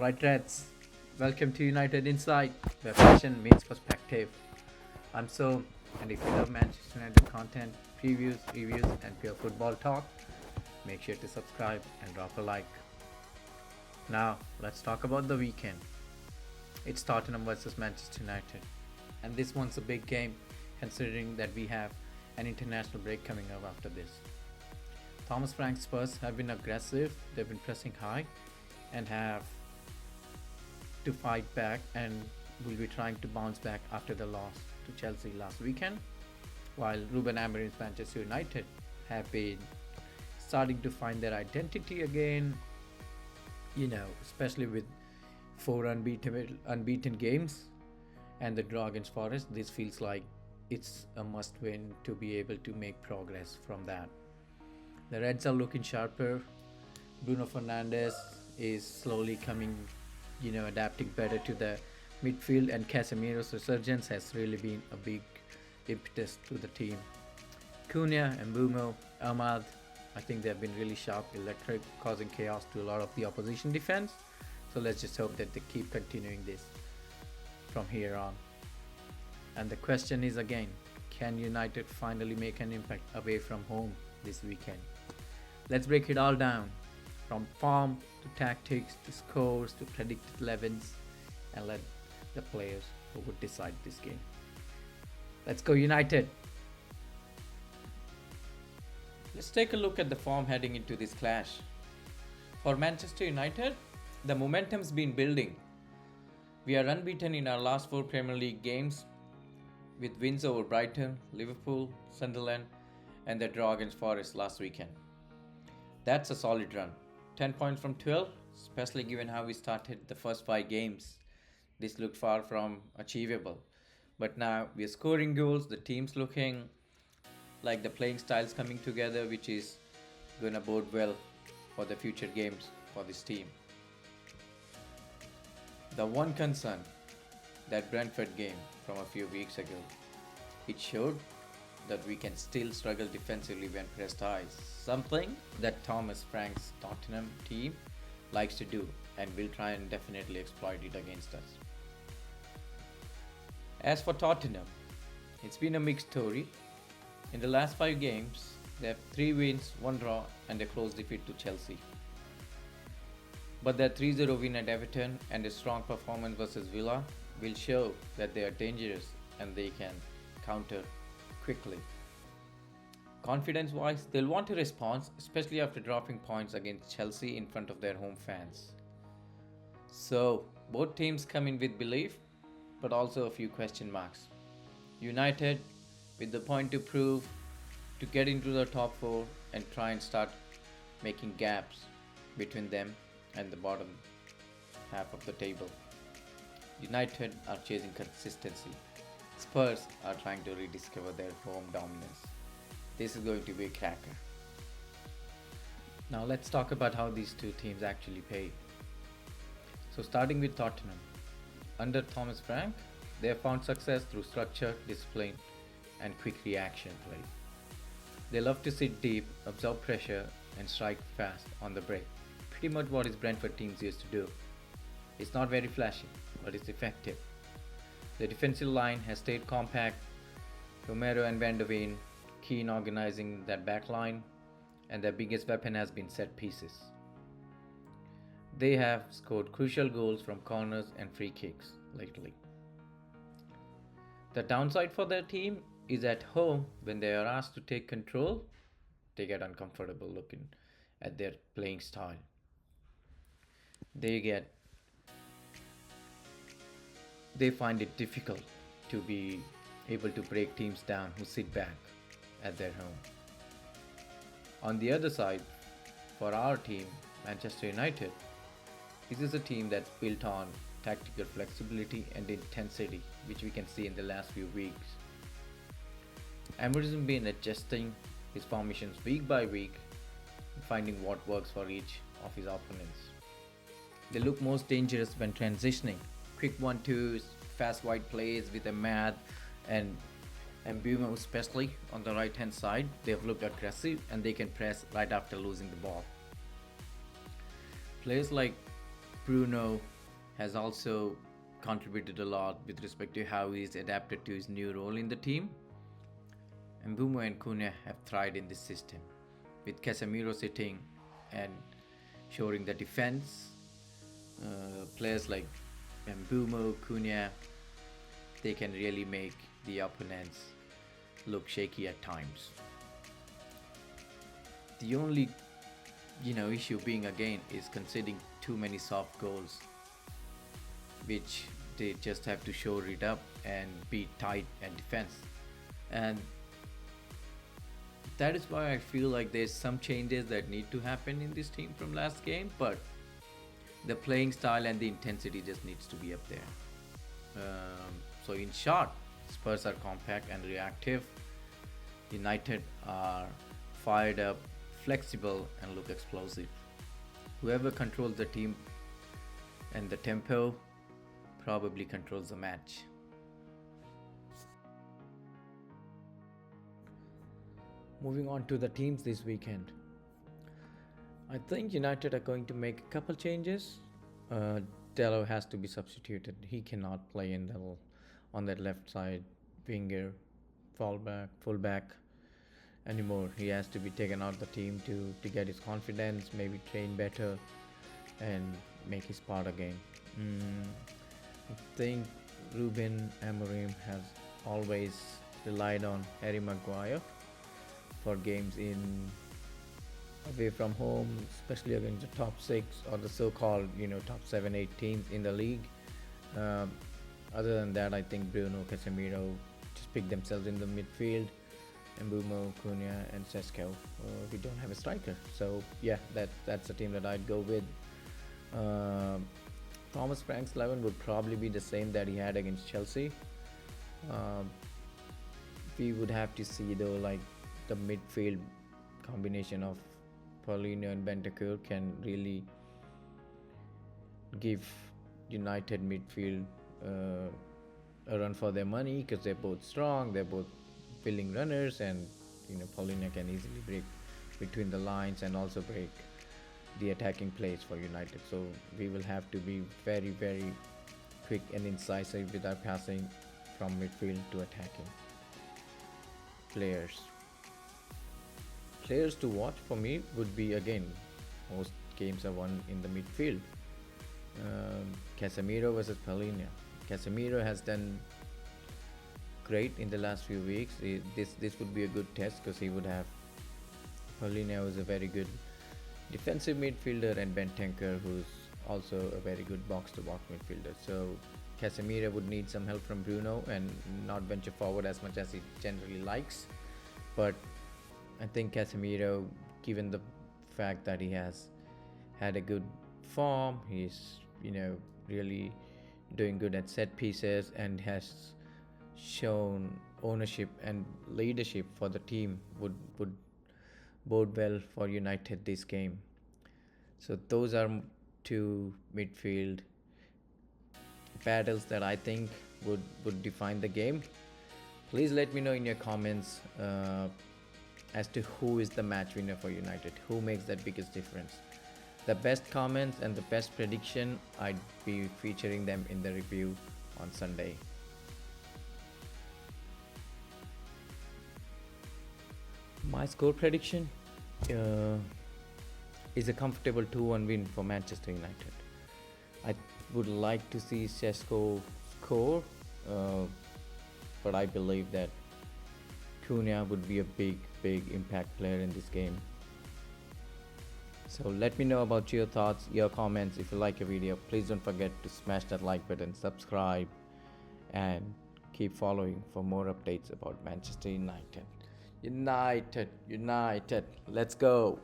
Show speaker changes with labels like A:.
A: Alright, Reds, welcome to United Insight, where passion meets perspective. I'm So, and if you love Manchester United content, previews, reviews, and pure football talk, make sure to subscribe and drop a like. Now, let's talk about the weekend. It's Tottenham versus Manchester United, and this one's a big game considering that we have an international break coming up after this. Thomas Frank's Spurs have been aggressive, they've been pressing high, and have to fight back and will be trying to bounce back after the loss to Chelsea last weekend, while Ruben Amorim's Manchester United have been starting to find their identity again, especially with four unbeaten games and the draw against Forest. This feels like it's a must win to be able to make progress from that. The Reds are looking sharper. Bruno Fernandes is slowly coming, adapting better to the midfield, and Casemiro's resurgence has really been a big impetus to the team. Cunha and Mbuemo, Ahmad, I think they've been really sharp, electric, causing chaos to a lot of the opposition defense. So let's just hope that they keep continuing this from here on. And the question is again, can United finally make an impact away from home this weekend? Let's break it all down, from form to tactics to scores to predicted 11s, and let the players who would decide this game. Let's go United! Let's take a look at the form heading into this clash. For Manchester United, the momentum's been building. We are unbeaten in our last 4 Premier League games, with wins over Brighton, Liverpool, Sunderland, and the draw against Forest last weekend. That's a solid run. 10 points from 12, especially given how we started the first 5 games. This looked far from achievable. But now we are scoring goals, the team's looking like the playing style's coming together, which is going to bode well for the future games for this team. The one concern, that Brentford game from a few weeks ago, it showed that we can still struggle defensively when pressed high, something that Thomas Frank's Tottenham team likes to do and will try and definitely exploit it against us. As for Tottenham, it's been a mixed story. In the last 5 games, they have 3 wins, 1 draw, and a close defeat to Chelsea. But their 3-0 win at Everton and a strong performance versus Villa will show that they are dangerous and they can counter quickly. Confidence-wise, they'll want to respond, especially after dropping points against Chelsea in front of their home fans. So, both teams come in with belief, but also a few question marks. United, with the point to prove, to get into the top 4 and try and start making gaps between them and the bottom half of the table. United are chasing consistency. Spurs are trying to rediscover their home dominance. This is going to be a cracker. Now let's talk about how these two teams actually play. So starting with Tottenham. Under Thomas Frank, they have found success through structure, discipline, and quick reaction play. They love to sit deep, absorb pressure, and strike fast on the break. Pretty much what his Brentford teams used to do. It's not very flashy, but it's effective. The defensive line has stayed compact. Romero and Veen key in organizing that back line, and their biggest weapon has been set pieces. They have scored crucial goals from corners and free kicks lately. The downside for their team is at home, when they are asked to take control, they get uncomfortable looking at their playing style. They find it difficult to be able to break teams down who sit back at their home. On the other side, for our team, Manchester United, this is a team that's built on tactical flexibility and intensity, which we can see in the last few weeks. Amorim has been adjusting his formations week by week and finding what works for each of his opponents. They look most dangerous when transitioning. Quick 1-2s, fast wide plays with Ahmad and Mbuemo, especially on the right hand side. They have looked aggressive and they can press right after losing the ball. Players like Bruno has also contributed a lot with respect to how he's adapted to his new role in the team. Mbuemo and Cunha have thrived in this system, with Casemiro sitting and shoring the defense. Players like Mbuemo, Cunha, they can really make the opponents look shaky at times. The only issue being again is conceding too many soft goals, which they just have to shore it up and be tight and defense. And that is why I feel like there's some changes that need to happen in this team from last game, but the playing style and the intensity just needs to be up there. So in short, Spurs are compact and reactive. United are fired up, flexible, and look explosive. Whoever controls the team and the tempo probably controls the match. Moving on to the teams this weekend. I think United are going to make a couple changes. Dello has to be substituted. He cannot play on that left side winger, fullback anymore. He has to be taken out of the team to get his confidence, maybe train better, and make his part again. I think Ruben Amorim has always relied on Harry Maguire for games in away from home, especially against the top 6 or the so-called top 7-8 teams in the league. Other than that, I think Bruno, Casemiro just pick themselves in the midfield. Mbuemo, Cunha, and Sesko. We don't have a striker, so yeah, that's the team that I'd go with. Thomas Frank's 11 would probably be the same that he had against Chelsea. We would have to see though, like the midfield combination of Palhinha and Bentancur can really give United midfield a run for their money, because they're both strong, they're both filling runners, and Palhinha can easily break between the lines and also break the attacking plays for United. So we will have to be very, very quick and incisive with our passing from midfield to attacking. Players to watch for me would be, again, most games are won in the midfield. Casemiro versus Palhinha. Casemiro has done great in the last few weeks. This would be a good test, because he would have Palhinha, who's a very good defensive midfielder, and Bentancur, who's also a very good box-to-box midfielder. So Casemiro would need some help from Bruno and not venture forward as much as he generally likes. But I think Casemiro, given the fact that he has had a good form, he's really doing good at set pieces and has shown ownership and leadership for the team, would bode well for United this game. So those are two midfield battles that I think would define the game. Please let me know in your comments as to who is the match winner for United, who makes that biggest difference. The best comments and the best prediction, I'd be featuring them in the review on Sunday. My score prediction is a comfortable 2-1 win for Manchester United. I would like to see Sesko score, but I believe that Cunha would be a big impact player in this game. So let me know about your thoughts, your comments. If you like a video, please don't forget to smash that like button, subscribe, and keep following for more updates about Manchester United. United, let's go.